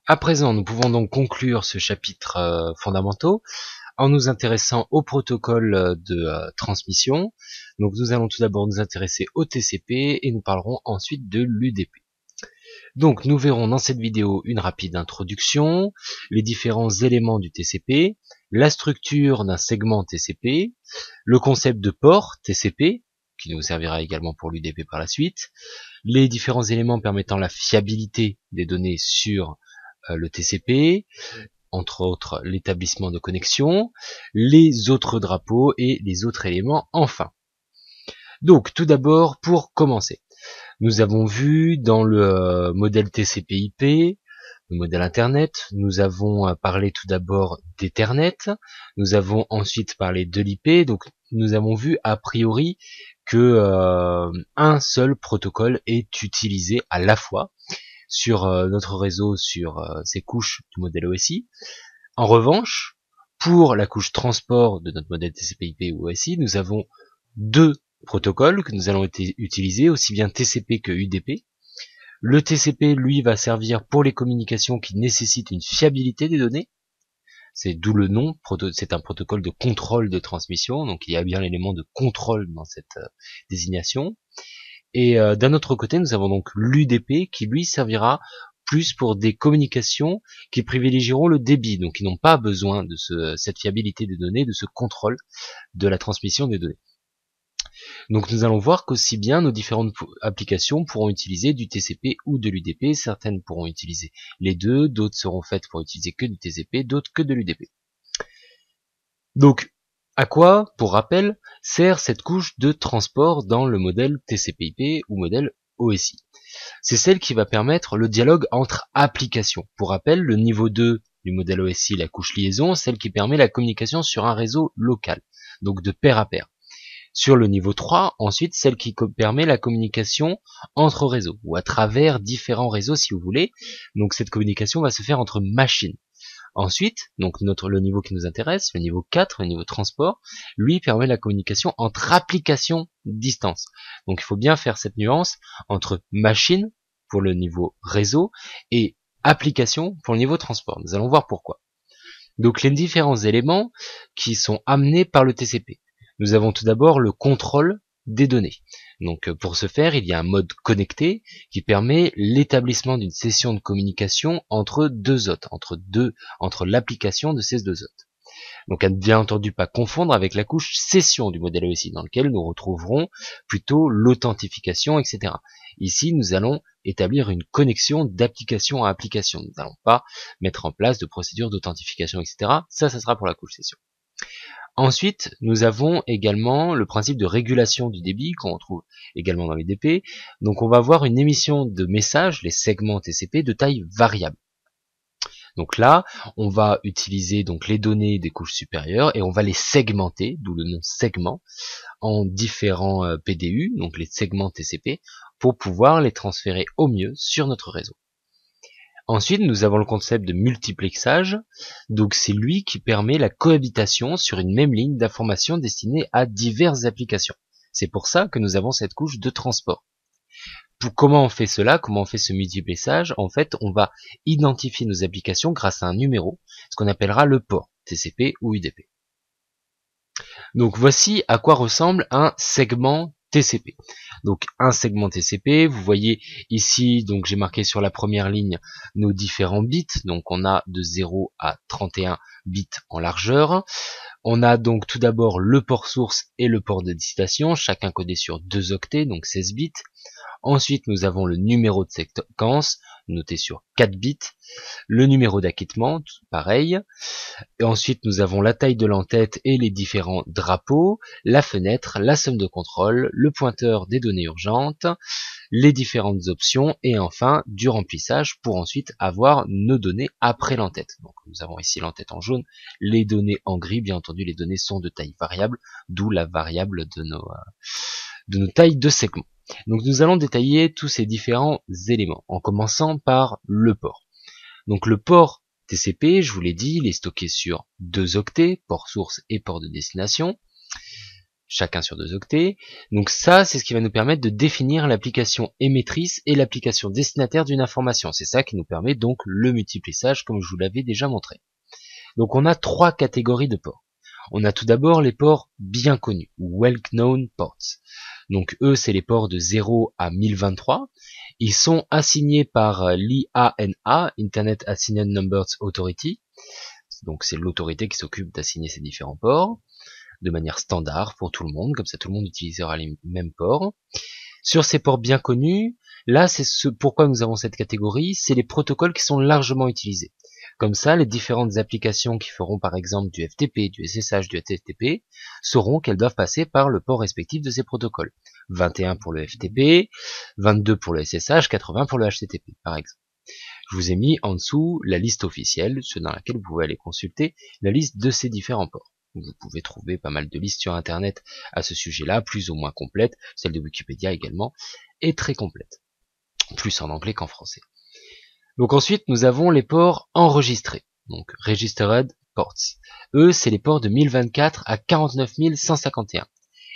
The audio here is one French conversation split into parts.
À présent, nous pouvons donc conclure ce chapitre fondamentaux en nous intéressant au protocole de transmission. Donc nous allons tout d'abord nous intéresser au TCP et nous parlerons ensuite de l'UDP. Donc nous verrons dans cette vidéo une rapide introduction, les différents éléments du TCP, la structure d'un segment TCP, le concept de port TCP, qui nous servira également pour l'UDP par la suite, les différents éléments permettant la fiabilité des données sur le TCP, entre autres l'établissement de connexion, les autres drapeaux et les autres éléments enfin. Donc tout d'abord, pour commencer, nous avons vu dans le modèle TCP/IP, le modèle Internet, nous avons parlé tout d'abord d'Ethernet, nous avons ensuite parlé de l'IP, donc nous avons vu a priori que un seul protocole est utilisé à la fois sur notre réseau, sur ces couches du modèle OSI. En revanche, pour la couche transport de notre modèle TCP/IP ou OSI, nous avons deux protocoles que nous allons utiliser, aussi bien TCP que UDP. Le TCP, lui, va servir pour les communications qui nécessitent une fiabilité des données. C'est d'où le nom, c'est un protocole de contrôle de transmission, donc il y a bien l'élément de contrôle dans cette désignation. Et d'un autre côté, nous avons donc l'UDP qui lui servira plus pour des communications qui privilégieront le débit, donc qui n'ont pas besoin de cette fiabilité des données, de ce contrôle de la transmission des données. Donc nous allons voir qu'aussi bien nos différentes applications pourront utiliser du TCP ou de l'UDP, certaines pourront utiliser les deux, d'autres seront faites pour utiliser que du TCP, d'autres que de l'UDP. Donc, à quoi, pour rappel, sert cette couche de transport dans le modèle TCP/IP ou modèle OSI? C'est celle qui va permettre le dialogue entre applications. Pour rappel, le niveau 2 du modèle OSI, la couche liaison, celle qui permet la communication sur un réseau local, donc de pair à pair. Sur le niveau 3, ensuite, celle qui permet la communication entre réseaux, ou à travers différents réseaux si vous voulez. Donc cette communication va se faire entre machines. Ensuite, donc le niveau qui nous intéresse, le niveau 4, le niveau transport, lui permet la communication entre applications distance. Donc il faut bien faire cette nuance entre machine pour le niveau réseau et application pour le niveau transport. Nous allons voir pourquoi. Donc les différents éléments qui sont amenés par le TCP. Nous avons tout d'abord le contrôle des données. Donc pour ce faire, il y a un mode connecté qui permet l'établissement d'une session de communication entre deux hôtes, entre l'application de ces deux hôtes. Donc à ne bien entendu pas confondre avec la couche session du modèle OSI, dans lequel nous retrouverons plutôt l'authentification, etc. Ici, nous allons établir une connexion d'application à application. Nous n'allons pas mettre en place de procédures d'authentification, etc. Ça sera pour la couche session. Ensuite, nous avons également le principe de régulation du débit qu'on retrouve également dans les DP. Donc on va avoir une émission de messages, les segments TCP, de taille variable. Donc là, on va utiliser donc les données des couches supérieures et on va les segmenter, d'où le nom segment, en différents PDU, donc les segments TCP, pour pouvoir les transférer au mieux sur notre réseau. Ensuite, nous avons le concept de multiplexage, donc c'est lui qui permet la cohabitation sur une même ligne d'information destinée à diverses applications. C'est pour ça que nous avons cette couche de transport. Comment on fait cela? Comment on fait ce multiplexage? En fait, on va identifier nos applications grâce à un numéro, ce qu'on appellera le port, TCP ou UDP. Donc voici à quoi ressemble un segment TCP. Donc un segment TCP, vous voyez ici, donc j'ai marqué sur la première ligne nos différents bits, donc on a de 0 à 31 bits en largeur. On a donc tout d'abord le port source et le port de destination, chacun codé sur 2 octets, donc 16 bits. Ensuite, nous avons le numéro de séquence, noté sur 4 bits, le numéro d'acquittement, pareil. Et ensuite, nous avons la taille de l'entête et les différents drapeaux, la fenêtre, la somme de contrôle, le pointeur des données urgentes, les différentes options et enfin du remplissage pour ensuite avoir nos données après l'entête. Donc nous avons ici l'entête en jaune, les données en gris, bien entendu les données sont de taille variable, d'où la variable de nos tailles de segments. Donc nous allons détailler tous ces différents éléments, en commençant par le port. Donc le port TCP, je vous l'ai dit, il est stocké sur 2 octets, port source et port de destination. chacun sur 2 octets. Donc ça, c'est ce qui va nous permettre de définir l'application émettrice et l'application destinataire d'une information. C'est ça qui nous permet donc le multiplissage, comme je vous l'avais déjà montré. Donc on a 3 catégories de ports. On a tout d'abord les ports bien connus, ou well-known ports. Donc eux, c'est les ports de 0 à 1023. Ils sont assignés par l'IANA, Internet Assigned Numbers Authority. Donc c'est l'autorité qui s'occupe d'assigner ces différents ports de manière standard pour tout le monde, comme ça tout le monde utilisera les mêmes ports. Sur ces ports bien connus, là c'est ce pourquoi nous avons cette catégorie, c'est les protocoles qui sont largement utilisés. Comme ça, les différentes applications qui feront par exemple du FTP, du SSH, du HTTP, sauront qu'elles doivent passer par le port respectif de ces protocoles. 21 pour le FTP, 22 pour le SSH, 80 pour le HTTP par exemple. Je vous ai mis en dessous la liste officielle, dans laquelle vous pouvez aller consulter la liste de ces différents ports. Vous pouvez trouver pas mal de listes sur internet à ce sujet-là, plus ou moins complètes, celle de Wikipédia également est très complète, plus en anglais qu'en français. Donc ensuite, nous avons les ports enregistrés, donc Registered Ports. Eux, c'est les ports de 1024 à 49 151.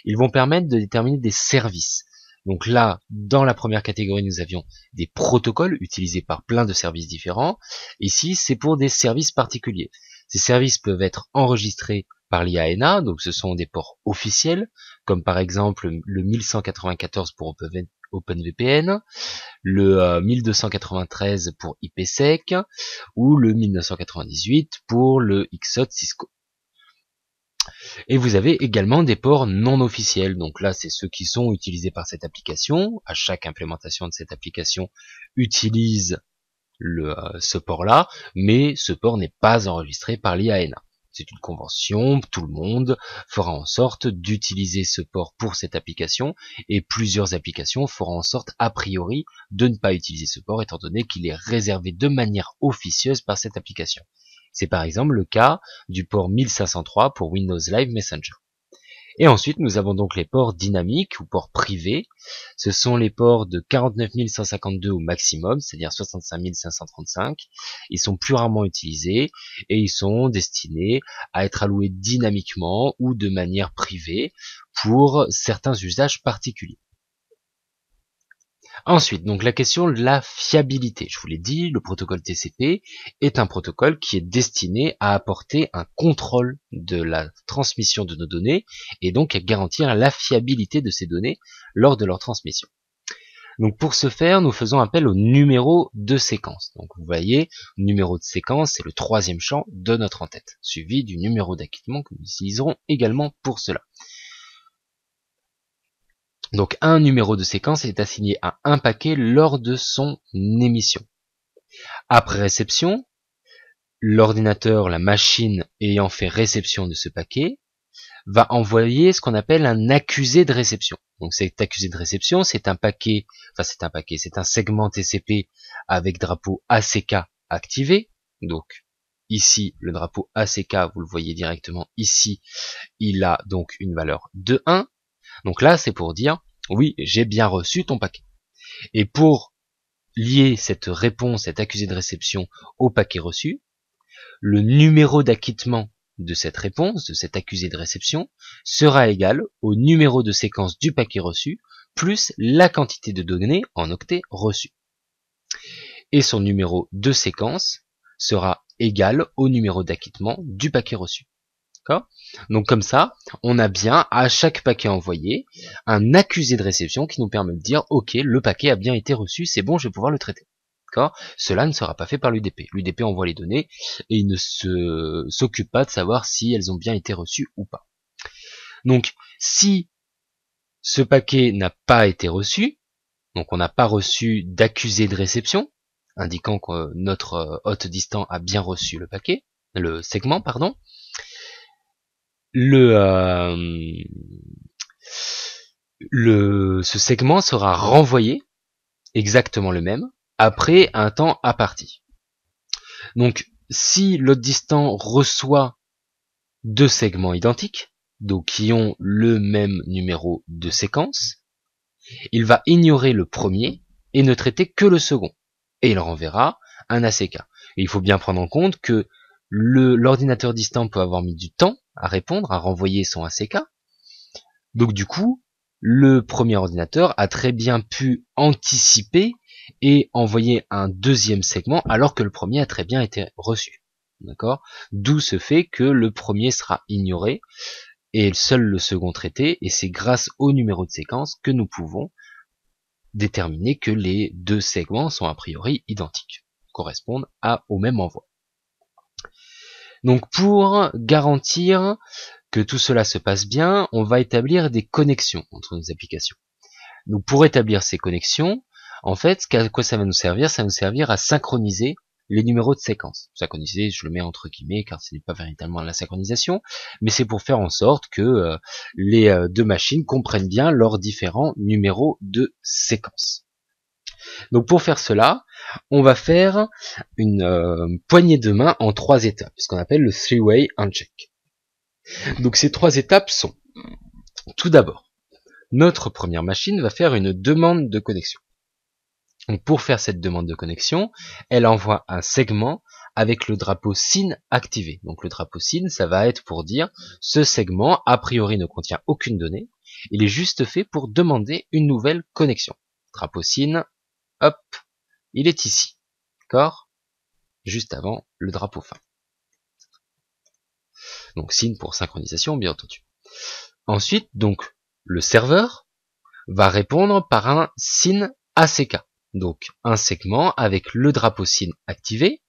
Ils vont permettre de déterminer des services. Donc là, dans la première catégorie, nous avions des protocoles utilisés par plein de services différents. Ici, c'est pour des services particuliers. Ces services peuvent être enregistrés par l'IANA, donc ce sont des ports officiels, comme par exemple le 1194 pour OpenVPN, le 1293 pour IPsec, ou le 1998 pour le XOT Cisco. Et vous avez également des ports non officiels, donc là c'est ceux qui sont utilisés par cette application. À chaque implémentation de cette application utilise ce port-là, mais ce port n'est pas enregistré par l'IANA. C'est une convention, tout le monde fera en sorte d'utiliser ce port pour cette application, et plusieurs applications feront en sorte a priori de ne pas utiliser ce port étant donné qu'il est réservé de manière officieuse par cette application. C'est par exemple le cas du port 1503 pour Windows Live Messenger. Et ensuite, nous avons donc les ports dynamiques ou ports privés. Ce sont les ports de 49 152 au maximum, c'est-à-dire 65 535. Ils sont plus rarement utilisés et ils sont destinés à être alloués dynamiquement ou de manière privée pour certains usages particuliers. Ensuite, donc la question de la fiabilité. Je vous l'ai dit, le protocole TCP est un protocole qui est destiné à apporter un contrôle de la transmission de nos données et donc à garantir la fiabilité de ces données lors de leur transmission. Donc pour ce faire, nous faisons appel au numéro de séquence. Donc vous voyez, numéro de séquence, c'est le 3e champ de notre en-tête, suivi du numéro d'acquittement que nous utiliserons également pour cela. Donc un numéro de séquence est assigné à un paquet lors de son émission. Après réception, l'ordinateur, la machine ayant fait réception de ce paquet, va envoyer ce qu'on appelle un accusé de réception. Donc cet accusé de réception, c'est un segment TCP avec drapeau ACK activé. Donc ici, le drapeau ACK, vous le voyez directement ici, il a donc une valeur de 1. Donc là, c'est pour dire, oui, j'ai bien reçu ton paquet. Et pour lier cette réponse, cet accusé de réception au paquet reçu, le numéro d'acquittement de cette réponse, de cet accusé de réception, sera égal au numéro de séquence du paquet reçu, plus la quantité de données en octets reçus. Et son numéro de séquence sera égal au numéro d'acquittement du paquet reçu. Donc comme ça, on a bien à chaque paquet envoyé un accusé de réception qui nous permet de dire ok, le paquet a bien été reçu, c'est bon, je vais pouvoir le traiter. Cela ne sera pas fait par l'UDP. L'UDP envoie les données et il ne s'occupe pas de savoir si elles ont bien été reçues ou pas. Donc si ce paquet n'a pas été reçu, donc on n'a pas reçu d'accusé de réception, indiquant que notre hôte distant a bien reçu le paquet, le segment, pardon, ce segment sera renvoyé, exactement le même, après un temps imparti. Donc, si l'hôte distant reçoit 2 segments identiques, donc qui ont le même numéro de séquence, il va ignorer le premier et ne traiter que le second. Et il renverra un ACK. Et il faut bien prendre en compte que l'ordinateur distant peut avoir mis du temps à répondre, à renvoyer son ACK. Donc du coup, le premier ordinateur a très bien pu anticiper et envoyer un deuxième segment alors que le premier a très bien été reçu. D'accord? D'où ce fait que le premier sera ignoré et seul le second traité, et c'est grâce au numéro de séquence que nous pouvons déterminer que les deux segments sont a priori identiques, correspondent au même envoi. Donc pour garantir que tout cela se passe bien, on va établir des connexions entre nos applications. Donc pour établir ces connexions, en fait, à quoi ça va nous servir? Ça va nous servir à synchroniser les numéros de séquence. Synchroniser, je le mets entre guillemets car ce n'est pas véritablement la synchronisation, mais c'est pour faire en sorte que les deux machines comprennent bien leurs différents numéros de séquence. Donc pour faire cela, on va faire une poignée de main en 3 étapes, ce qu'on appelle le three-way uncheck. Donc ces 3 étapes sont, tout d'abord, notre première machine va faire une demande de connexion. Donc pour faire cette demande de connexion, elle envoie un segment avec le drapeau SYN activé. Donc le drapeau SYN, ça va être pour dire ce segment a priori ne contient aucune donnée, il est juste fait pour demander une nouvelle connexion. Drapeau SYN, hop, il est ici, d'accord? Juste avant le drapeau fin. Donc SYN pour synchronisation, bien entendu. Ensuite, donc, le serveur va répondre par un SYN ACK. Donc, un segment avec le drapeau SYN activé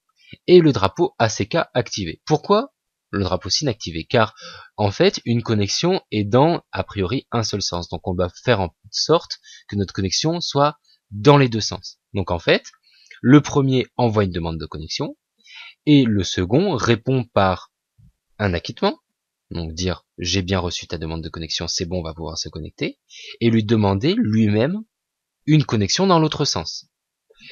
et le drapeau ACK activé. Pourquoi le drapeau SYN activé? Car, en fait, une connexion est dans, a priori, un seul sens. Donc, on va faire en sorte que notre connexion soit dans les deux sens. Donc, en fait, le premier envoie une demande de connexion et le second répond par un acquittement. Donc dire j'ai bien reçu ta demande de connexion, c'est bon, on va pouvoir se connecter, et lui demander lui-même une connexion dans l'autre sens.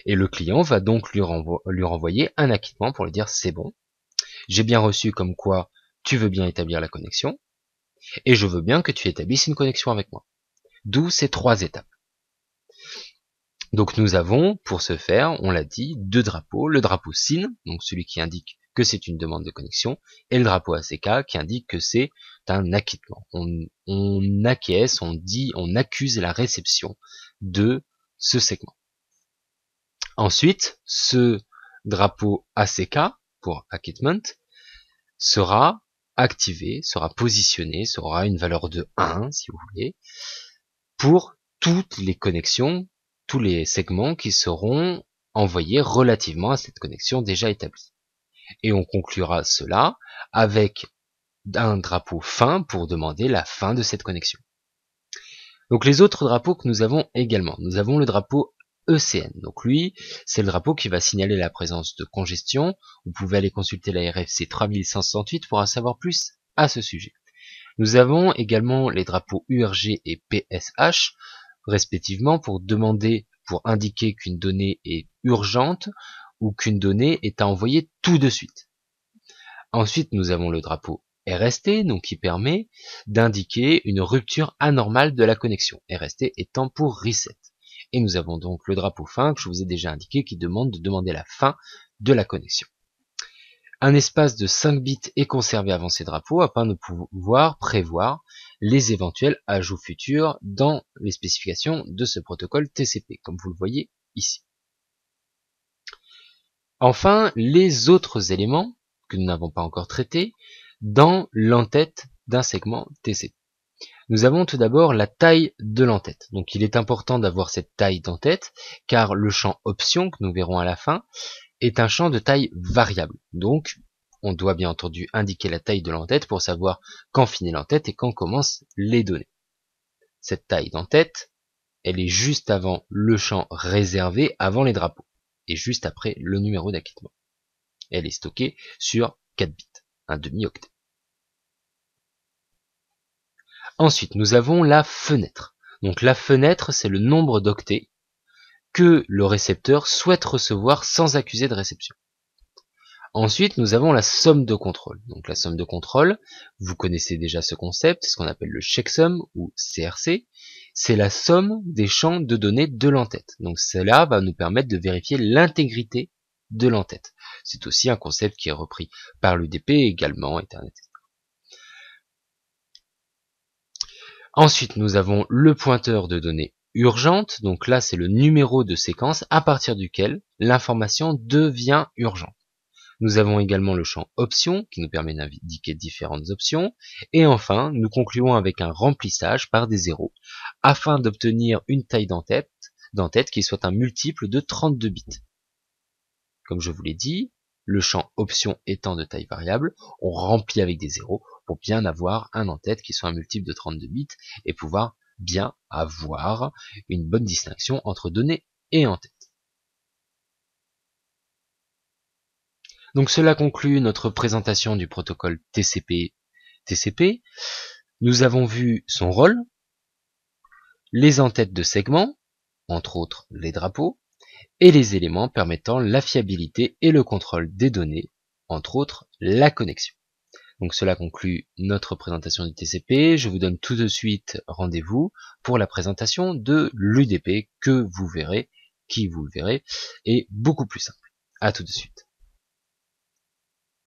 Et le client va donc lui renvoyer un acquittement pour lui dire c'est bon, j'ai bien reçu comme quoi tu veux bien établir la connexion, et je veux bien que tu établisses une connexion avec moi. D'où ces 3 étapes. Donc nous avons, pour ce faire, on l'a dit, 2 drapeaux, le drapeau SYN, donc celui qui indique que c'est une demande de connexion, et le drapeau ACK qui indique que c'est un acquittement. On acquiesce, on accuse la réception de ce segment. Ensuite, ce drapeau ACK, pour acquittement, sera activé, sera positionné, sera une valeur de 1, si vous voulez, pour toutes les connexions, tous les segments qui seront envoyés relativement à cette connexion déjà établie. Et on conclura cela avec un drapeau fin pour demander la fin de cette connexion. Donc les autres drapeaux que nous avons également, nous avons le drapeau ECN. Donc lui, c'est le drapeau qui va signaler la présence de congestion. Vous pouvez aller consulter la RFC 3168 pour en savoir plus à ce sujet. Nous avons également les drapeaux URG et PSH, respectivement pour indiquer qu'une donnée est urgente ou qu'une donnée est à envoyer tout de suite. Ensuite, nous avons le drapeau RST, donc qui permet d'indiquer une rupture anormale de la connexion, RST étant pour reset. Et nous avons donc le drapeau fin que je vous ai déjà indiqué qui demande de demander la fin de la connexion. Un espace de 5 bits est conservé avant ces drapeaux afin de pouvoir prévoir les éventuels ajouts futurs dans les spécifications de ce protocole TCP, comme vous le voyez ici. Enfin, les autres éléments que nous n'avons pas encore traités dans l'entête d'un segment TCP. Nous avons tout d'abord la taille de l'entête. Donc il est important d'avoir cette taille d'entête car le champ option que nous verrons à la fin est un champ de taille variable. Donc on doit bien entendu indiquer la taille de l'entête pour savoir quand finit l'entête et quand commencent les données. Cette taille d'entête, elle est juste avant le champ réservé avant les drapeaux et juste après le numéro d'acquittement. Elle est stockée sur 4 bits, un demi-octet. Ensuite, nous avons la fenêtre. Donc la fenêtre, c'est le nombre d'octets que le récepteur souhaite recevoir sans accuser de réception. Ensuite, nous avons la somme de contrôle. Donc la somme de contrôle, vous connaissez déjà ce concept, ce qu'on appelle le checksum ou CRC. C'est la somme des champs de données de l'entête. Donc cela va nous permettre de vérifier l'intégrité de l'entête. C'est aussi un concept qui est repris par l'UDP également, Ethernet. Ensuite, nous avons le pointeur de données urgentes. Donc là, c'est le numéro de séquence à partir duquel l'information devient urgente. Nous avons également le champ options qui nous permet d'indiquer différentes options. Et enfin, nous concluons avec un remplissage par des zéros afin d'obtenir une taille d'entête qui soit un multiple de 32 bits. Comme je vous l'ai dit, le champ option étant de taille variable, on remplit avec des zéros pour bien avoir un en-tête qui soit un multiple de 32 bits et pouvoir bien avoir une bonne distinction entre données et en-tête. Donc cela conclut notre présentation du protocole TCP/TCP. Nous avons vu son rôle, les en-têtes de segments, entre autres les drapeaux, et les éléments permettant la fiabilité et le contrôle des données, entre autres la connexion. Donc cela conclut notre présentation du TCP. Je vous donne tout de suite rendez-vous pour la présentation de l'UDP que vous verrez, qui vous le verrez, est beaucoup plus simple. À tout de suite.